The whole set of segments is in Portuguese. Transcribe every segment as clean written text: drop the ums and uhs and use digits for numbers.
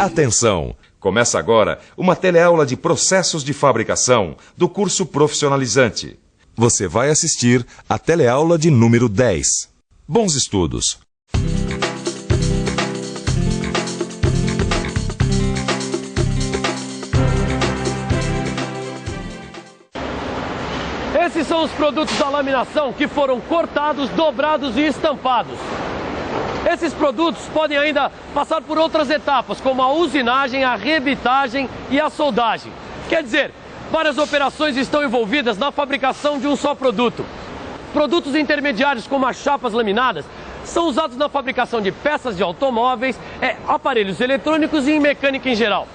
Atenção! Começa agora uma teleaula de processos de fabricação do curso profissionalizante. Você vai assistir a teleaula de número 10. Bons estudos! Esses são os produtos da laminação que foram cortados, dobrados e estampados. Esses produtos podem ainda passar por outras etapas, como a usinagem, a rebitagem e a soldagem. Quer dizer, várias operações estão envolvidas na fabricação de um só produto. Produtos intermediários, como as chapas laminadas, são usados na fabricação de peças de automóveis, aparelhos eletrônicos e em mecânica em geral.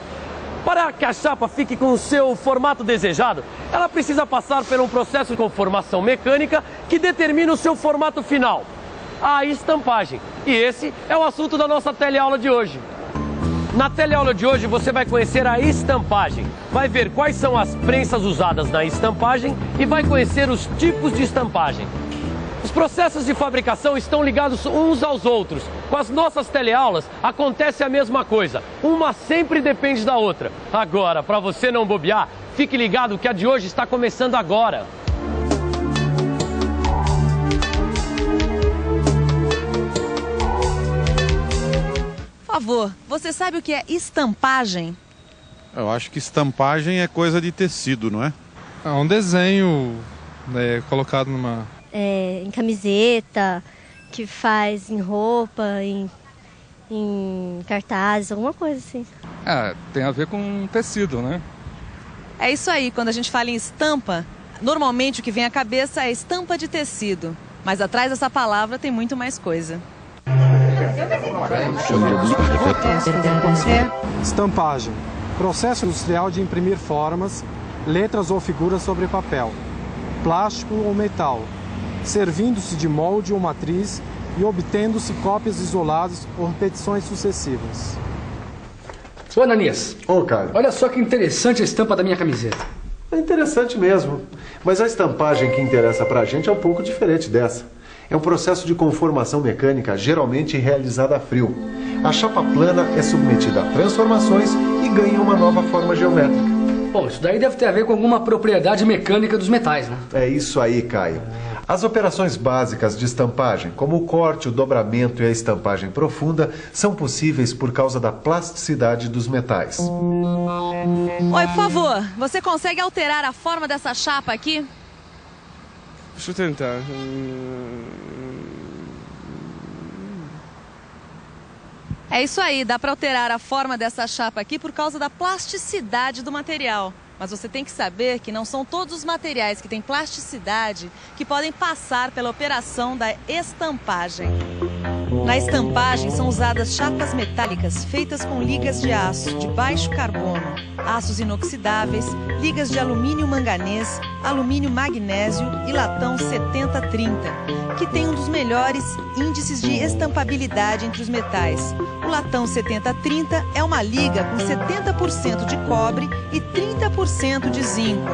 Para que a chapa fique com o seu formato desejado, ela precisa passar por um processo de conformação mecânica que determina o seu formato final, a estampagem. E esse é o assunto da nossa teleaula de hoje. Na teleaula de hoje você vai conhecer a estampagem, vai ver quais são as prensas usadas na estampagem e vai conhecer os tipos de estampagem. Os processos de fabricação estão ligados uns aos outros. Com as nossas teleaulas acontece a mesma coisa. Uma sempre depende da outra. Agora, para você não bobear, fique ligado que a de hoje está começando agora. Por favor, você sabe o que é estampagem? Eu acho que estampagem é coisa de tecido, não é? É um desenho colocado numa... em camiseta, que faz em roupa, em cartazes, alguma coisa assim. Tem a ver com tecido, né? É isso aí, quando a gente fala em estampa, normalmente o que vem à cabeça é estampa de tecido. Mas atrás dessa palavra tem muito mais coisa. Estampagem. Processo industrial de imprimir formas, letras ou figuras sobre papel, plástico ou metal, servindo-se de molde ou matriz e obtendo-se cópias isoladas ou repetições sucessivas. Ô Ananias, Caio. Olha só que interessante a estampa da minha camiseta. É interessante mesmo, mas a estampagem que interessa pra gente é um pouco diferente dessa. É um processo de conformação mecânica geralmente realizada a frio. A chapa plana é submetida a transformações e ganha uma nova forma geométrica. Bom, isso daí deve ter a ver com alguma propriedade mecânica dos metais, né? É isso aí, Caio. As operações básicas de estampagem, como o corte, o dobramento e a estampagem profunda, são possíveis por causa da plasticidade dos metais. Oi, por favor, você consegue alterar a forma dessa chapa aqui? Deixa eu tentar. É isso aí, dá para alterar a forma dessa chapa aqui por causa da plasticidade do material. Mas você tem que saber que não são todos os materiais que têm plasticidade que podem passar pela operação da estampagem. Na estampagem são usadas chapas metálicas feitas com ligas de aço de baixo carbono, aços inoxidáveis, ligas de alumínio manganês, alumínio magnésio e latão 7030, que tem um dos melhores índices de estampabilidade entre os metais. O latão 7030 é uma liga com 70% de cobre e 30% de zinco.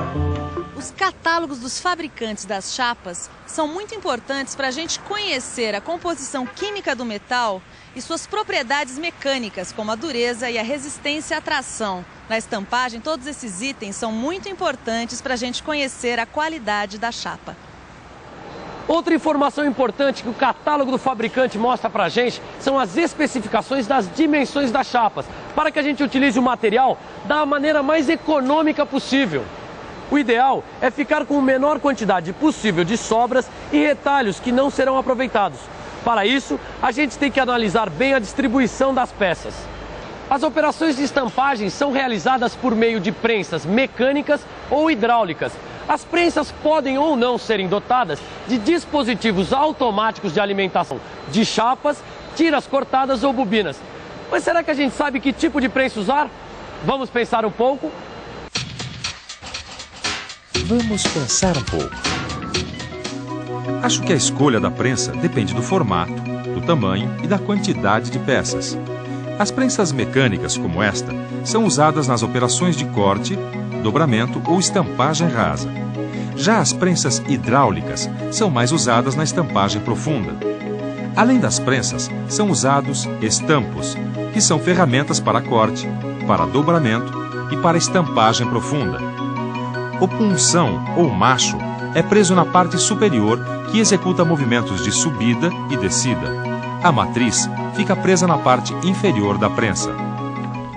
Os catálogos dos fabricantes das chapas são muito importantes para a gente conhecer a composição química do metal e suas propriedades mecânicas, como a dureza e a resistência à tração. Na estampagem, todos esses itens são muito importantes para a gente conhecer a qualidade da chapa. Outra informação importante que o catálogo do fabricante mostra pra gente são as especificações das dimensões das chapas, para que a gente utilize o material da maneira mais econômica possível. O ideal é ficar com a menor quantidade possível de sobras e retalhos que não serão aproveitados. Para isso, a gente tem que analisar bem a distribuição das peças. As operações de estampagem são realizadas por meio de prensas mecânicas ou hidráulicas. As prensas podem ou não serem dotadas de dispositivos automáticos de alimentação de chapas, tiras cortadas ou bobinas. Mas será que a gente sabe que tipo de prensa usar? Vamos pensar um pouco? Vamos pensar um pouco. Acho que a escolha da prensa depende do formato, do tamanho e da quantidade de peças. As prensas mecânicas, como esta, são usadas nas operações de corte, dobramento ou estampagem rasa. Já as prensas hidráulicas são mais usadas na estampagem profunda. Além das prensas, são usados estampos, que são ferramentas para corte, para dobramento e para estampagem profunda. O punção ou macho é preso na parte superior, que executa movimentos de subida e descida. A matriz fica presa na parte inferior da prensa.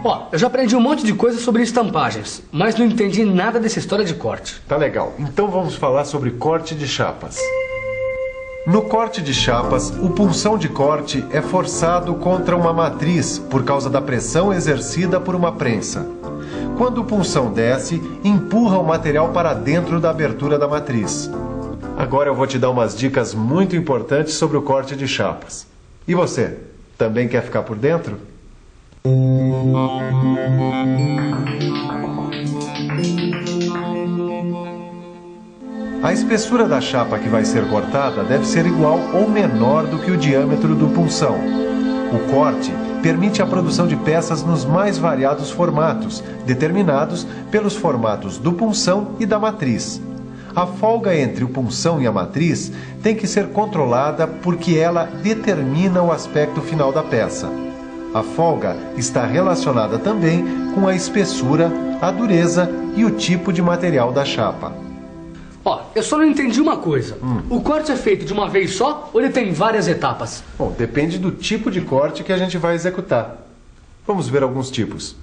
Ó, eu já aprendi um monte de coisa sobre estampagens, mas não entendi nada dessa história de corte. Tá legal. Então vamos falar sobre corte de chapas. No corte de chapas, o punção de corte é forçado contra uma matriz por causa da pressão exercida por uma prensa. Quando o punção desce, empurra o material para dentro da abertura da matriz. Agora eu vou te dar umas dicas muito importantes sobre o corte de chapas. E você, também quer ficar por dentro? A espessura da chapa que vai ser cortada deve ser igual ou menor do que o diâmetro do punção. O corte permite a produção de peças nos mais variados formatos, determinados pelos formatos do punção e da matriz. A folga entre o punção e a matriz tem que ser controlada porque ela determina o aspecto final da peça. A folga está relacionada também com a espessura, a dureza e o tipo de material da chapa. Ó, eu só não entendi uma coisa. O corte é feito de uma vez só ou ele tem várias etapas? Bom, depende do tipo de corte que a gente vai executar. Vamos ver alguns tipos.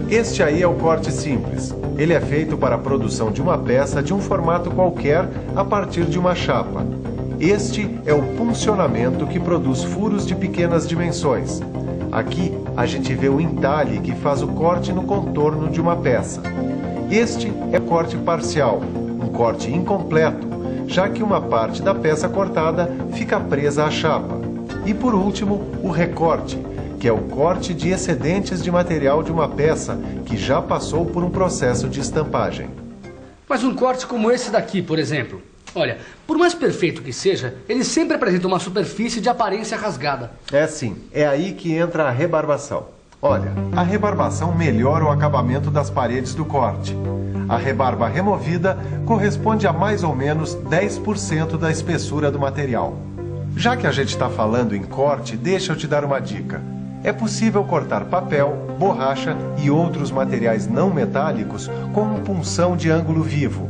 Este aí é o corte simples. Ele é feito para a produção de uma peça de um formato qualquer a partir de uma chapa. Este é o puncionamento, que produz furos de pequenas dimensões. Aqui a gente vê o entalhe, que faz o corte no contorno de uma peça. Este é corte parcial, um corte incompleto, já que uma parte da peça cortada fica presa à chapa. E por último, o recorte, que é o corte de excedentes de material de uma peça que já passou por um processo de estampagem. Mas um corte como esse daqui, por exemplo, olha, por mais perfeito que seja, ele sempre apresenta uma superfície de aparência rasgada. É sim, é aí que entra a rebarbação. Olha, a rebarbação melhora o acabamento das paredes do corte. A rebarba removida corresponde a mais ou menos 10% da espessura do material. Já que a gente está falando em corte, deixa eu te dar uma dica. É possível cortar papel, borracha e outros materiais não metálicos com um punção de ângulo vivo.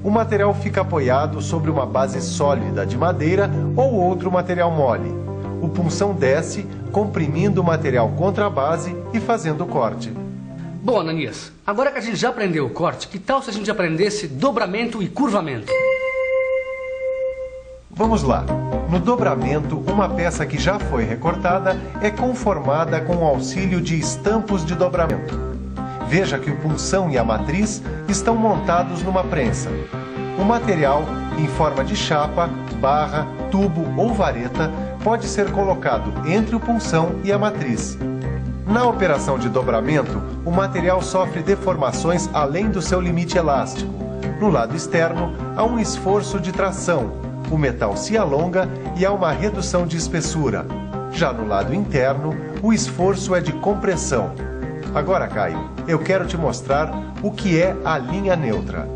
O material fica apoiado sobre uma base sólida de madeira ou outro material mole. O punção desce, comprimindo o material contra a base e fazendo o corte. Bom, Ananias, agora que a gente já aprendeu o corte, que tal se a gente aprendesse dobramento e curvamento? Vamos lá. No dobramento, uma peça que já foi recortada é conformada com o auxílio de estampos de dobramento. Veja que o punção e a matriz estão montados numa prensa. O material, em forma de chapa, barra, tubo ou vareta, pode ser colocado entre o punção e a matriz. Na operação de dobramento, o material sofre deformações além do seu limite elástico. No lado externo, há um esforço de tração. O metal se alonga e há uma redução de espessura. Já no lado interno, o esforço é de compressão. Agora, Caio, eu quero te mostrar o que é a linha neutra.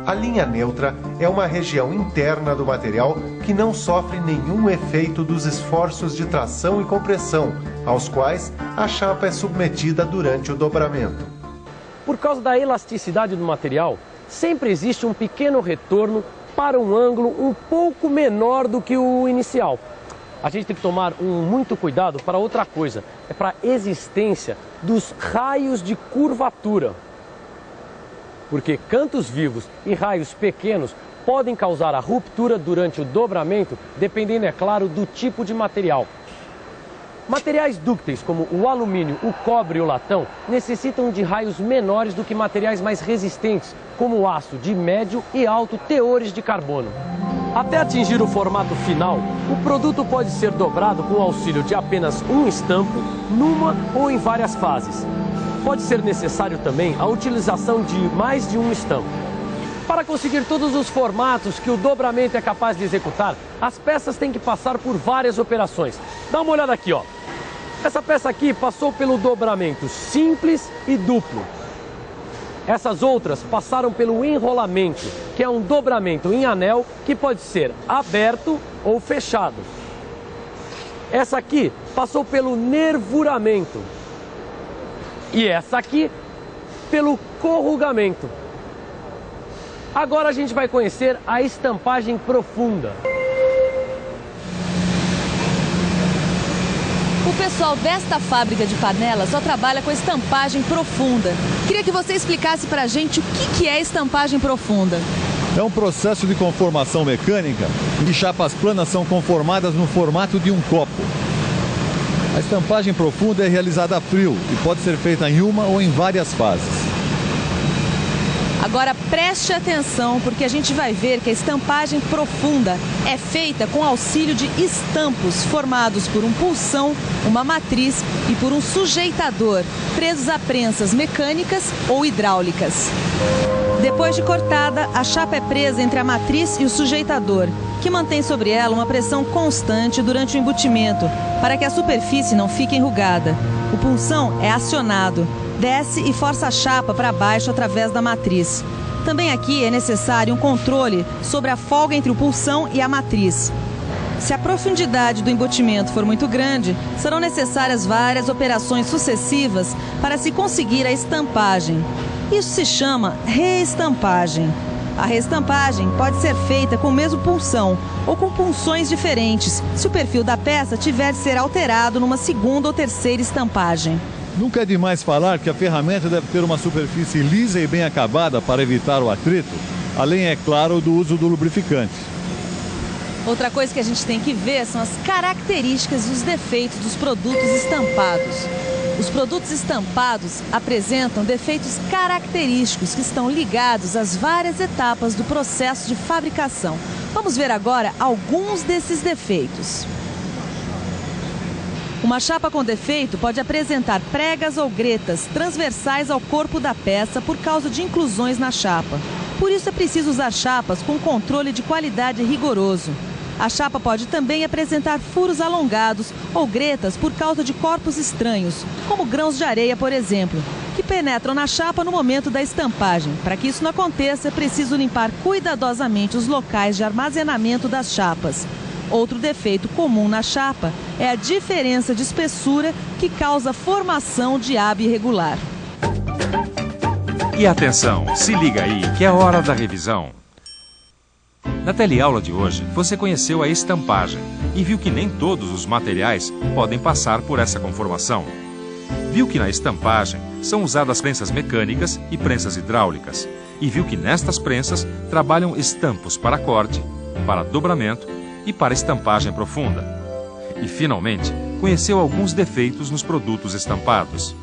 A linha neutra é uma região interna do material que não sofre nenhum efeito dos esforços de tração e compressão, aos quais a chapa é submetida durante o dobramento. Por causa da elasticidade do material, sempre existe um pequeno retorno para um ângulo um pouco menor do que o inicial. A gente tem que tomar muito cuidado para outra coisa, é para a existência dos raios de curvatura. Porque cantos vivos e raios pequenos podem causar a ruptura durante o dobramento, dependendo, é claro, do tipo de material. Materiais dúcteis como o alumínio, o cobre e o latão necessitam de raios menores do que materiais mais resistentes, como o aço de médio e alto teores de carbono. Até atingir o formato final, o produto pode ser dobrado com o auxílio de apenas um estampo, numa ou em várias fases. Pode ser necessário também a utilização de mais de um estampo. Para conseguir todos os formatos que o dobramento é capaz de executar, as peças têm que passar por várias operações. Dá uma olhada aqui, ó. Essa peça aqui passou pelo dobramento simples e duplo. Essas outras passaram pelo enrolamento, que é um dobramento em anel que pode ser aberto ou fechado. Essa aqui passou pelo nervuramento. E essa aqui pelo corrugamento. Agora a gente vai conhecer a estampagem profunda. O pessoal desta fábrica de panelas só trabalha com estampagem profunda. Queria que você explicasse pra gente o que é estampagem profunda. É um processo de conformação mecânica em que chapas planas são conformadas no formato de um copo. A estampagem profunda é realizada a frio e pode ser feita em uma ou em várias fases. Agora preste atenção, porque a gente vai ver que a estampagem profunda é feita com auxílio de estampos formados por um pulsão, uma matriz e por um sujeitador, presos a prensas mecânicas ou hidráulicas. Depois de cortada, a chapa é presa entre a matriz e o sujeitador, que mantém sobre ela uma pressão constante durante o embutimento, para que a superfície não fique enrugada. O pulsão é acionado, desce e força a chapa para baixo através da matriz. Também aqui é necessário um controle sobre a folga entre o pulsão e a matriz. Se a profundidade do embutimento for muito grande, serão necessárias várias operações sucessivas para se conseguir a estampagem. Isso se chama reestampagem. A reestampagem pode ser feita com o mesmo pulsão ou com punções diferentes, se o perfil da peça tiver de ser alterado numa segunda ou terceira estampagem. Nunca é demais falar que a ferramenta deve ter uma superfície lisa e bem acabada para evitar o atrito, além, é claro, do uso do lubrificante. Outra coisa que a gente tem que ver são as características e os defeitos dos produtos estampados. Os produtos estampados apresentam defeitos característicos que estão ligados às várias etapas do processo de fabricação. Vamos ver agora alguns desses defeitos. Uma chapa com defeito pode apresentar pregas ou gretas transversais ao corpo da peça por causa de inclusões na chapa. Por isso é preciso usar chapas com controle de qualidade rigoroso. A chapa pode também apresentar furos alongados ou gretas por causa de corpos estranhos, como grãos de areia, por exemplo, que penetram na chapa no momento da estampagem. Para que isso não aconteça, é preciso limpar cuidadosamente os locais de armazenamento das chapas. Outro defeito comum na chapa é a diferença de espessura que causa formação de aba irregular. E atenção, se liga aí que é hora da revisão. Na teleaula de hoje, você conheceu a estampagem e viu que nem todos os materiais podem passar por essa conformação. Viu que na estampagem são usadas prensas mecânicas e prensas hidráulicas. E viu que nestas prensas trabalham estampos para corte, para dobramento e para estampagem profunda. E, finalmente, conheceu alguns defeitos nos produtos estampados.